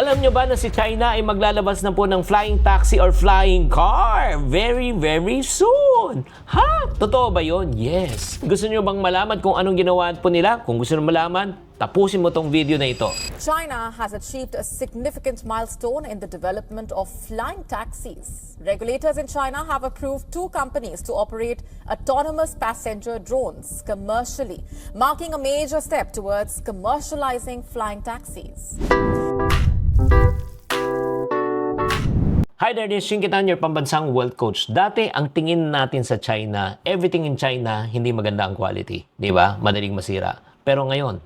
alam nyo ba na si China ay maglalabas na po ng flying taxi or flying car very, very soon? Ha? Totoo ba yun? Yes. Gusto nyo bang malaman kung anong ginawa po nila? Kung gusto nyo malaman, tapusin mo tong video na ito. China has achieved a significant milestone in the development of flying taxis. Regulators in China have approved 2 companies to operate autonomous passenger drones commercially, marking a major step towards commercializing flying taxis. Hi there, this is Shin Kitan, your pambansang world coach. Dati, ang tingin natin sa China, everything in China, hindi maganda ang quality. Di ba? Madaling masira. Pero ngayon,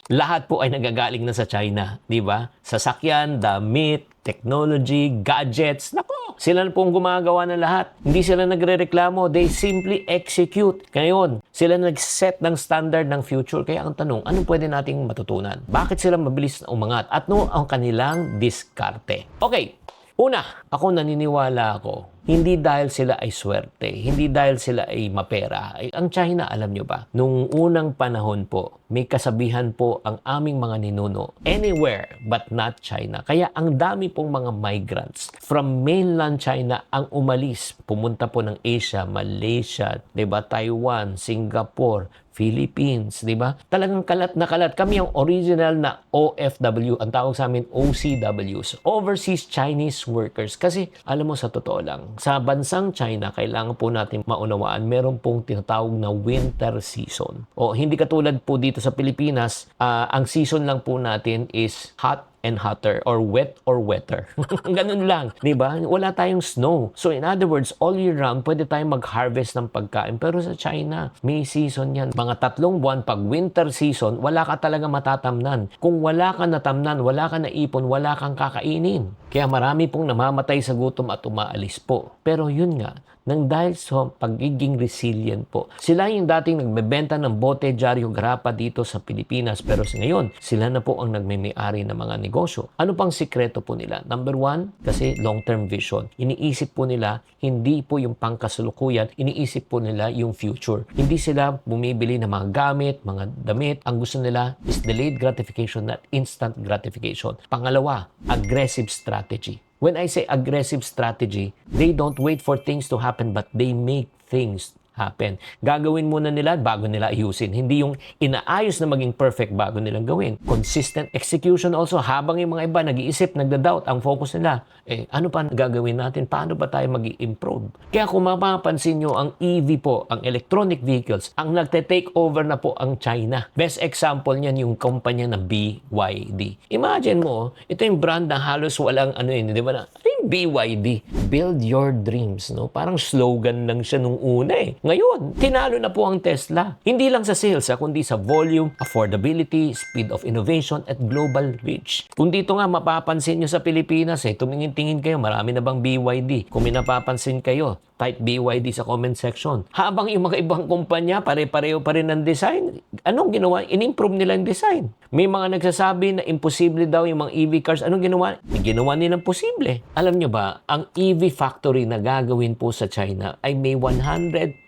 lahat po ay nagagaling na sa China. Di ba? Sasakyan, damit, technology, gadgets. Nako, sila na pong gumagawa ng lahat. Hindi sila nagre-reklamo. They simply execute. Ngayon, sila nag-set ng standard ng future. Kaya ang tanong, anong pwede nating matutunan? Bakit sila mabilis na umangat? At no ang kanilang diskarte? Okay. Una, ako naniniwala ako, hindi dahil sila ay swerte, hindi dahil sila ay mapera. Ang China, alam nyo ba, nung unang panahon po, may kasabihan po ang aming mga ninuno, anywhere but not China. Kaya ang dami pong mga migrants from mainland China ang umalis. Pumunta po ng Asia, Malaysia, diba, Taiwan, Singapore, Philippines, di ba? Talagang kalat na kalat. Kami ang original na OFW, ang tawag sa amin OCWs, Overseas Chinese Workers. Kasi, alam mo, sa totoo lang, sa bansang China, kailangan po natin maunawaan, meron pong tinatawag na winter season. O, hindi katulad po dito sa Pilipinas, ang season lang po natin is hot and hotter or wet or wetter. Ganun lang, 'di ba? Wala tayong snow. So in other words, all year round pwede tayong mag-harvest ng pagkain. Pero sa China, may season 'yan. Mga 3 buwan pag winter season, wala ka talaga matatamnan. Kung wala ka natamnan, wala ka naipon, wala kang kakainin. Kaya marami pong namamatay sa gutom at umaalis po. Pero yun nga, nang dahil sa pagiging resilient po. Sila yung dating nagbebenta ng bote, dyaryo, grapa dito sa Pilipinas. Pero ngayon, sila na po ang nagmimay-ari ng mga negosyo. Ano pang sikreto po nila? Number 1, kasi long-term vision. Iniisip po nila, hindi po yung pangkasalukuyan, iniisip po nila yung future. Hindi sila bumibili ng mga gamit, mga damit. Ang gusto nila is delayed gratification, not instant gratification. Pangalawa, aggressive strategy. When I say aggressive strategy, they don't wait for things to happen but they make things happen. Gagawin muna nila bago nila ayusin. Hindi yung inaayos na maging perfect bago nilang gawin. Consistent execution also. Habang yung mga iba nag-iisip, nagda-doubt, ang focus nila, ano pa gagawin natin? Paano ba tayo mag-i-improve? Kaya kung mapapansin nyo, ang EV po, ang electronic vehicles, ang nagte-take over na po ang China. Best example niyan yung kumpanya na BYD. Imagine mo, ito yung brand na halos walang di ba na? BYD, build your dreams, no? Parang slogan lang siya nung una Ngayon, tinalo na po ang Tesla. Hindi lang sa sales, kundi sa volume, affordability, speed of innovation, at global reach. Kung dito nga mapapansin nyo sa Pilipinas, tumingin-tingin kayo, marami na bang BYD? Kung may napapansin kayo, type BYD sa comment section. Habang yung mga ibang kumpanya, pare-pareho pa rin ang design. Anong ginawa? In-improve nila yung design. May mga nagsasabi na imposible daw yung mga EV cars. Anong ginawa? Ginawa nilang posible. Alam nyo ba, ang EV factory na gagawin po sa China ay may 130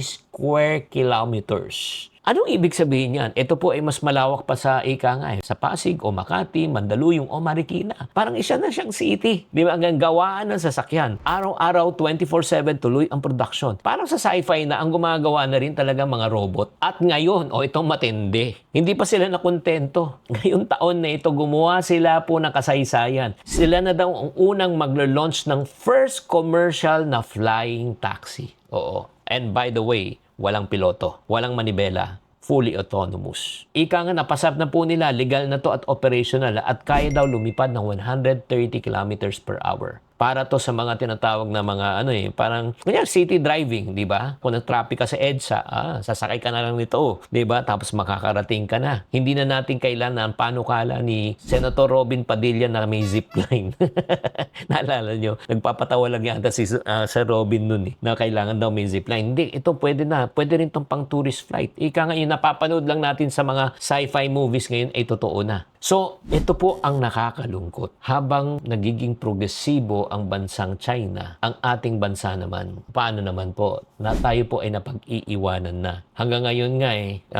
square kilometers. Anong ibig sabihin yan? Ito po ay mas malawak pa sa sa Pasig o Makati, Mandaluyong o Marikina. Parang isa na siyang city. Di ba? Hanggang gawaan ng sasakyan. Araw-araw, 24/7 tuloy ang production. Parang sa sci-fi na ang gumagawa na rin talaga mga robot. At ngayon, itong matindi. Hindi pa sila nakontento. Ngayong taon na ito, gumawa sila po ng kasaysayan. Sila na daw ang unang maglo-launch ng first commercial na flying taxi. Oo. And by the way, walang piloto, walang manibela, fully autonomous. Ika nga napasap na po nila, legal na to at operational at kaya daw lumipad ng 130 kilometers per hour. Para to sa mga tinatawag na mga parang city driving, di ba? Kung nag-traffic ka sa EDSA, sasakay ka na lang nito, di ba? Tapos makakarating ka na. Hindi na natin kailangan ang panukala ni Senator Robin Padilla na may zipline. Naalala nyo? Nagpapatawa lang yata sa Robin nun na kailangan daw may zipline. Hindi, ito pwede na. Pwede rin itong pang tourist flight. Ika nga yung napapanood lang natin sa mga sci-fi movies ngayon ay totoo na. So, ito po ang nakakalungkot. Habang nagiging progresibo ang bansang China, ang ating bansa naman, paano naman po na tayo po ay napag-iiwanan na. Hanggang ngayon nga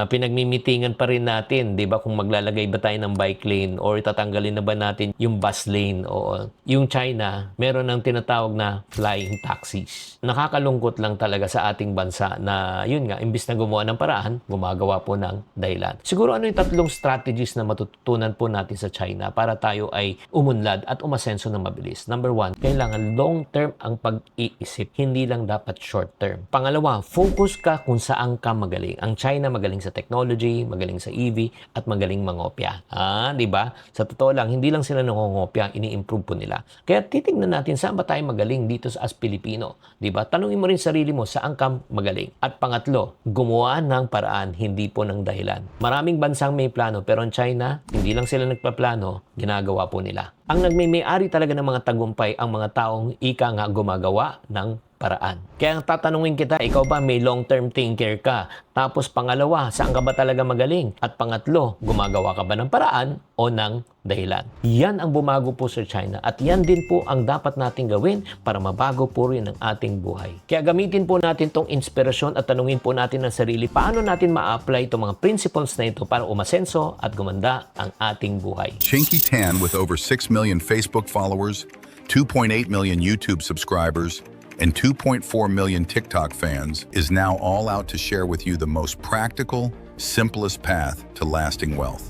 pinagmimitingan pa rin natin, 'di ba, kung maglalagay ba tayo ng bike lane or tatanggalin na ba natin yung bus lane o yung China, meron ng tinatawag na flying taxis. Nakakalungkot lang talaga sa ating bansa na yun nga, imbis na gumawa ng paraan, gumagawa po ng dahilan. Siguro ano yung tatlong strategies na matututunan po natin sa China para tayo ay umunlad at umasenso ng mabilis? Number one, kailangan long term ang pag-iisip, hindi lang dapat short term. Pangalawa, focus ka kung saan ka magaling. Ang China magaling sa technology, magaling sa EV, at magaling mangopya. Di ba? Sa totoo lang, hindi lang sila nangongopya, ini-improve po nila. Kaya titignan natin saan ba tayo magaling dito as Pilipino. Di ba? Tanungin mo rin sarili mo saan ka magaling. At pangatlo, gumawa ng paraan, hindi po ng dahilan. Maraming bansang may plano, pero ang China, hindi lang sila nagpaplano, ginagawa po nila. Ang nagmay-ari talaga ng mga tagumpay ang mga taong ika nga gumagawa ng paraan. Kaya tatanungin kita, ikaw ba may long-term thinker ka? Tapos pangalawa, saan ka ba talaga magaling? At pangatlo, gumagawa ka ba ng paraan o ng dahilan? Yan ang bumago po sa China at yan din po ang dapat natin gawin para mabago po rin ang ating buhay. Kaya gamitin po natin tong inspirasyon at tanungin po natin ang sarili paano natin ma-apply itong mga principles na ito para umasenso at gumanda ang ating buhay. Chinky Tan, with over 6 million Facebook followers, 2.8 million YouTube subscribers, and 2.4 million TikTok fans, is now all out to share with you the most practical, simplest path to lasting wealth.